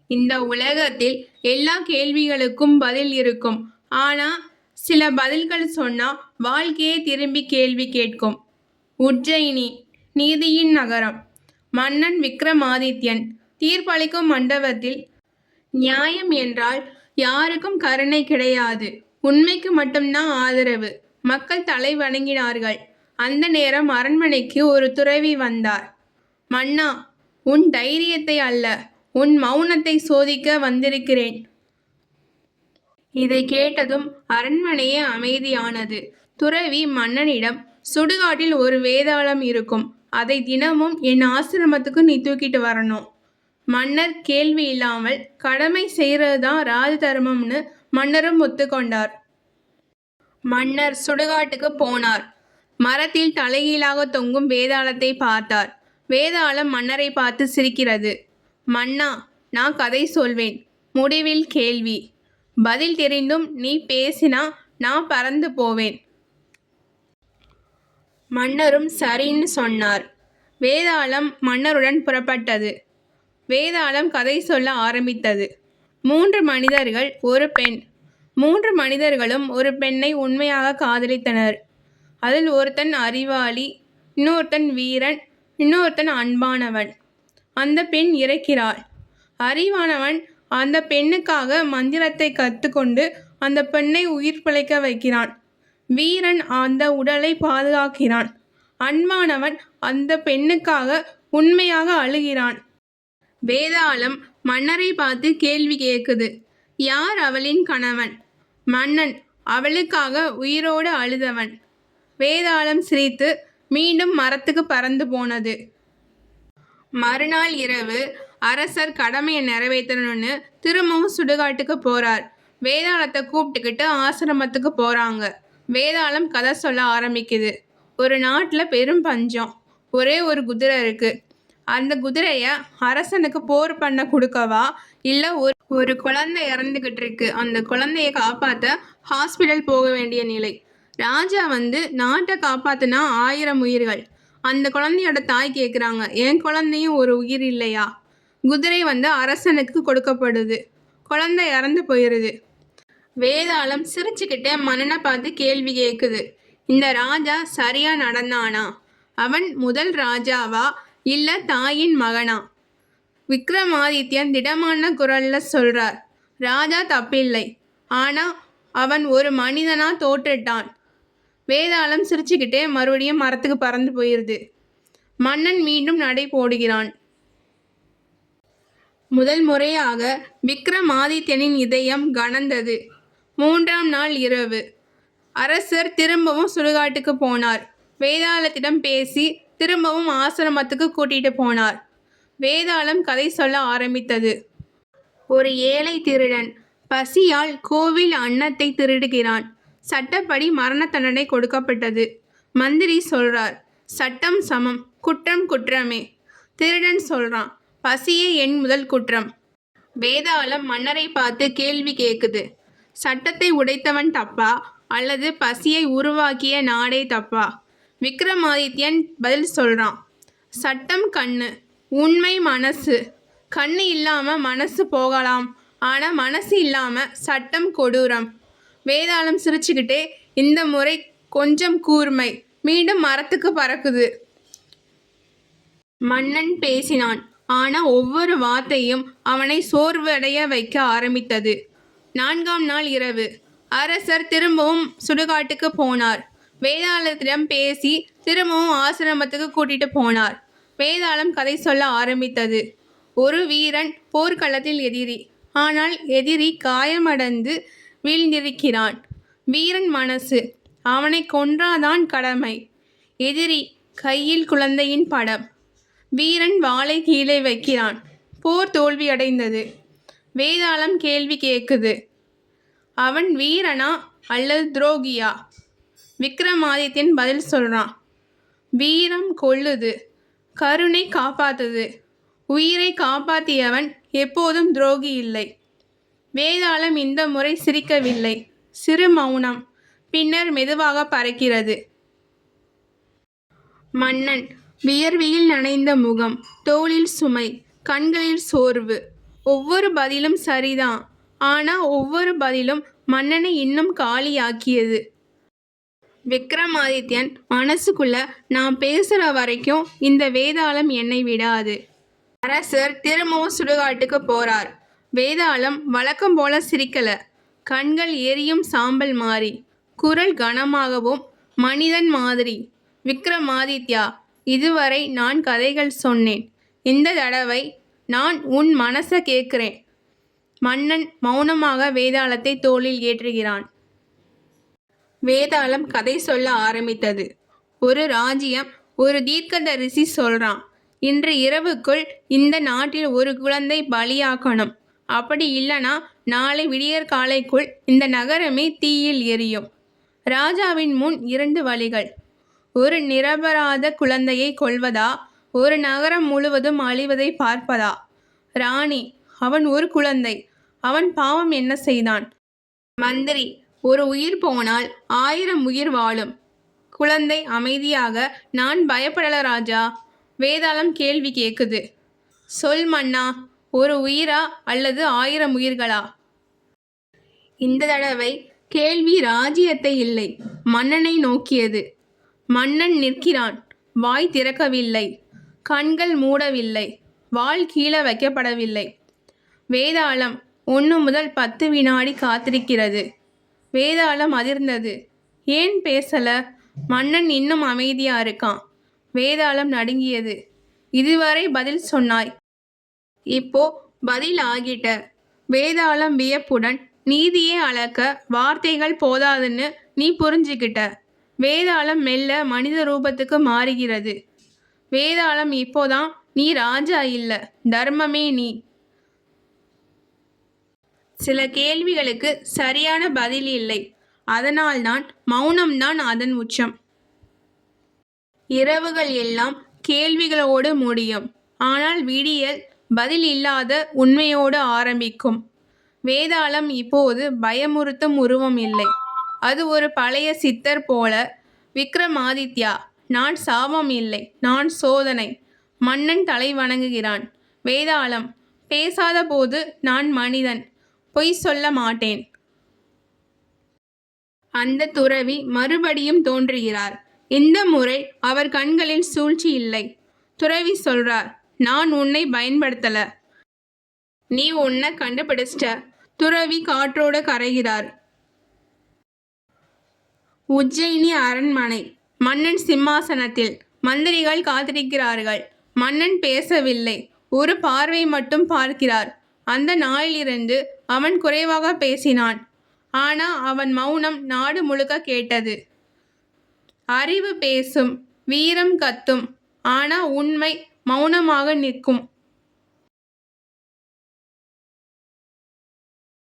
இந்த உலகத்தில் எல்லா கேள்விகளுக்கும் பதில் இருக்கும். ஆனா சில பதில்கள் சொன்னா வாழ்க்கையே திரும்பி கேள்வி கேட்கும். உஜ்ஜயினி நீதியின் நகரம். மன்னன் விக்ரமாதித்யன் தீர்ப்பளிக்கும் மண்டபத்தில் நியாயம் என்றால் யாருக்கும் கருணை கிடையாது. உண்மைக்கு மட்டும்தான் ஆதரவு. மக்கள் தலை வணங்கினார்கள். அந்த நேரம் அரண்மனைக்கு ஒரு துறவி வந்தார். மன்னா, உன் தைரியத்தை அல்ல, உன் மௌனத்தை சோதிக்க வந்திருக்கிறேன். இதை கேட்டதும் அரண்மனையே அமைதியானது. துறவி மன்னனிடம், சுடுகாட்டில் ஒரு வேதாளம் இருக்கும். அதை தினமும் என் ஆசிரமத்துக்கு நீ தூக்கிட்டு வரணும். மன்னர் கேள்வி இல்லாமல், கடமை செய்யறதுதான் ராஜ தர்மம்னு மன்னரும் ஒத்துக்கொண்டார். மன்னர் சுடுகாட்டுக்கு போனார். மரத்தில் தலைகீழாக தொங்கும் வேதாளத்தை பார்த்தார். வேதாளம் மன்னரை பார்த்து சிரிக்கிறது. மன்னா, நான் கதை சொல்வேன். முடிவில் கேள்வி. பதில் தெரிந்தும் நீ பேசினா நான் பறந்து போவேன். மன்னரும் சரின்னு சொன்னார். வேதாளம் மன்னருடன் புறப்பட்டது. வேதாளம் கதை சொல்ல ஆரம்பித்தது. 3 மனிதர்கள், ஒரு பெண். 3 மனிதர்களும் ஒரு பெண்ணை உண்மையாக காதலித்தனர். அதில் ஒருத்தன் அறிவாளி, இன்னொருத்தன் வீரன், இன்னொருத்தன் அன்பானவன். அந்த பெண் இறக்கிறாள். அறிவானவன் அந்த பெண்ணுக்காக மந்திரத்தை கற்றுக்கொண்டு அந்த பெண்ணை உயிர் பிழைக்க வைக்கிறான். வீரன் அந்த உடலை பாதுகாக்கிறான். அன்பானவன் அந்த பெண்ணுக்காக உண்மையாக அழுகிறான். வேதாளம் மன்னரை பார்த்து கேள்வி கேட்குது. யார் அவளின் கணவன்? மன்னன், அவளுக்காக உயிரோடு அழுதவன். வேதாளம் சிரித்து மீண்டும் மரத்துக்கு பறந்து போனது. மறுநாள் இரவு அரசர் கடமையை நிறைவேற்றணும்னு திரும்பவும் சுடுகாட்டுக்கு போறார். வேதாளத்தை கூப்பிட்டுக்கிட்டு ஆசிரமத்துக்கு போறாங்க. வேதாளம் கதை சொல்ல ஆரம்பிக்குது. ஒரு நாட்டில் பெரும் பஞ்சம். ஒரே ஒரு குதிரை இருக்கு. அந்த குதிரைய அரசனுக்கு போர் பண்ண கொடுக்கவா, இல்லை ஒரு குழந்தை இறந்துக்கிட்டு இருக்கு, அந்த குழந்தைய காப்பாற்ற ஹாஸ்பிட்டல் போக வேண்டிய நிலை. ராஜா நாட்டை காப்பாற்றினா 1000 உயிர்கள். அந்த குழந்தையோட தாய் கேட்குறாங்க, என் குழந்தையும் ஒரு உயிர் இல்லையா? குதிரை அரசனுக்கு கொடுக்கப்படுது. குழந்தை இறந்து போயிடுது. வேதாளம் சிரிச்சுக்கிட்டே மன்னனை பார்த்து கேள்வி கேட்குது. இந்த ராஜா சரியா நடந்தானா? அவன் முதல் ராஜாவா, இல்லை தாயின் மகனா? விக்ரமாதித்யன் திடமான குரல்ல சொல்றார், ராஜா தப்பில்லை, ஆனா அவன் ஒரு மனிதனா தோற்றுட்டான். வேதாளம் சிரிச்சுக்கிட்டே மறுபடியும் மரத்துக்கு பறந்து போயிருது. மன்னன் மீண்டும் நடை போடுகிறான். முதல் முறையாக விக்ரமாதித்யனின் இதயம் கனந்தது. 3ஆம் நாள் இரவு அரசர் திரும்பவும் சுடுகாட்டுக்கு போனார். வேதாளத்திடம் பேசி திரும்பவும் ஆசிரமத்துக்கு கூட்டிட்டு போனார். வேதாளம் கதை சொல்ல ஆரம்பித்தது. ஒரு ஏழை திருடன் பசியால் கோவில் அன்னத்தை திருடுகிறான். சட்டப்படி மரண தண்டனை கொடுக்கப்பட்டது. மந்திரி சொல்றார், சட்டம் சமம், குற்றம் குற்றமே. திருடன் சொல்றான், பசியே என் முதல் குற்றம். வேதாளம் மன்னரை பார்த்து கேள்வி கேட்குது. சட்டத்தை உடைத்தவன் தப்பா, அல்லது பசியை உருவாக்கிய நாடே தப்பா? விக்ரமாதித்யன் பதில் சொல்றான், சட்டம் கண்ணு, உண்மை மனசு. கண்ணு இல்லாம மனசு போகலாம், ஆனா மனசு இல்லாம சட்டம் கொடூரம். வேதாளம் சிரிச்சுக்கிட்டே, இந்த முறை கொஞ்சம் கூர்மை. மீண்டும் மரத்துக்கு பறக்குது. மன்னன் பேசினான். ஆனா ஒவ்வொரு வார்த்தையும் அவனை சோர்வடைய வைக்க ஆரம்பித்தது. 4ஆம் நாள் இரவு அரசர் திரும்பவும் சுடுகாட்டுக்கு போனார். வேதாளத்திடம் பேசி திரும்பவும் ஆசிரமத்துக்கு கூட்டிட்டு போனார். வேதாளம் கதை சொல்ல ஆரம்பித்தது. ஒரு வீரன் போர்க்களத்தில் எதிரி. ஆனால் எதிரி காயமடைந்து வீழ்ந்திருக்கிறான். வீரன் மனசு, அவனை கொன்றாதான் கடமை. எதிரி கையில் குழந்தையின் படம். வீரன் வாளை கீழே வைக்கிறான். போர் தோல்வியடைந்தது. வேதாளம் கேள்வி கேட்குது, அவன் வீரனா அல்லது துரோகியா? விக்ரமாதித்யன் பதில் சொல்றான், வீரம் கொல்லுது, கருணை காப்பாத்துது. உயிரை காப்பாற்றியவன் எப்போதும் துரோகி இல்லை. வேதாளம் இந்த முறை சிரிக்கவில்லை. சிறு மௌனம். பின்னர் மெதுவாக பறக்கிறது. மன்னன் வியர்வையில் நனைந்த முகம், தோளில் சுமை, கண்களில் சோர்வு. ஒவ்வொரு பதிலும் சரிதான். ஆனா ஒவ்வொரு பதிலும் மன்னனை இன்னும் காலியாக்கியது. விக்ரமாதித்யன் மனசுக்குள்ள நான் பேசுற வரைக்கும் இந்த வேதாளம் என்னை விடாது. அரசர் திரும்பவும் சுடுகாட்டுக்கு போறார். வேதாளம் வழக்கம் போல சிரிக்கல. கண்கள் எரியும் சாம்பல் மாறி, குரல் கனமாகவும் மனிதன் மாதிரி. விக்ரமாதித்யா, இதுவரை நான் கதைகள் சொன்னேன். இந்த தடவை நான் உன் மனச கேட்கிறேன். மன்னன் மௌனமாக வேதாளத்தை தோளில் ஏற்றுகிறான். வேதாளம் கதை சொல்ல ஆரம்பித்தது. ஒரு ராஜ்யம், ஒரு தீர்க்கதரிசி சொல்றான். இன்று இரவுக்குள் இந்த நாட்டில் ஒரு குழந்தை பலியாக்கணும். அப்படி இல்லனா நாளை விடியற்காலைக்குள் இந்த நகரமே தீயில் எரியும். ராஜாவின் முன் 2 வழிகள். ஒரு நிரபராத குழந்தையை கொல்வதா, ஒரு நகரம் முழுவதும் அழிவதை பார்ப்பதா? ராணி, அவன் ஒரு குழந்தை. அவன் பாவம் என்ன செய்தான்? மந்திரி, ஒரு உயிர் போனால் 1000 உயிர் வாழும். குழந்தை அமைதியாக, நான் பயப்படல ராஜா. வேதாளம் கேள்வி கேட்குது. சொல் மன்னா, ஒரு உயிரா அல்லது 1000 உயிர்களா? இந்த தடவை கேள்வி ராஜ்யத்தை இல்லை, மன்னனை நோக்கியது. மன்னன் நிற்கிறான். வாய் திறக்கவில்லை, கண்கள் மூடவில்லை, வாள் கீழே வைக்கப்படவில்லை. வேதாளம் 1 முதல் 10 வினாடி காத்திருக்கிறது. வேதாளம் அதிர்ந்தது. ஏன் பேசல? மன்னன் இன்னும் அமைதியா இருக்கான். வேதாளம் நடுங்கியது. இதுவரை பதில் சொன்னாய், இப்போ பதில் ஆகிட்ட. வேதாளம் வியப்புடன், நீதியே அளக்க வார்த்தைகள் போதாதுன்னு நீ புரிஞ்சுக்கிட்ட. வேதாளம் மெல்ல மனித ரூபத்துக்கு மாறுகிறது. வேதாளம், இப்போதான் நீ ராஜா இல்ல, தர்மமே நீ. சில கேள்விகளுக்கு சரியான பதில் இல்லை. அதனால்தான் மௌனம்தான் அதன் உச்சம். இரவுகள் எல்லாம் கேள்விகளோடு முடியும். ஆனால் விடியல் பதில் இல்லாத உண்மையோடு ஆரம்பிக்கும். வேதாளம் இப்போது பயமுறுத்தும் உருவம் இல்லை. அது ஒரு பழைய சித்தர் போல. விக்ரமாதித்யா, நான் சாபம் இல்லை, நான் சோதனை. மன்னன் தலை வணங்குகிறான். வேதாளம், பேசாத போது நான் மனிதன், பொய் சொல்ல மாட்டேன். அந்த துறவி மறுபடியும் தோன்றுகிறார். இந்த முறை அவர் கண்களில் சூழ்ச்சி இல்லை. துறவி சொல்றார், நான் உன்னை பயன்படுத்தல, நீ உன்னை கண்டுபிடிச்சிட்ட. துறவி காற்றோட கரைகிறார். உஜ்ஜயினி அரண்மனை. மன்னன் சிம்மாசனத்தில். மந்திரிகள் காத்திருக்கிறார்கள். மன்னன் பேசவில்லை. ஒரு பார்வை மட்டும் பார்க்கிறார். அந்த நாளிலிருந்து அவன் குறைவாக பேசினான். ஆனா அவன் மௌனம் நாடு முழுக்க கேட்டது. அறிவு பேசும், வீரம் கத்தும். ஆனா உண்மை மௌனமாக நிற்கும்.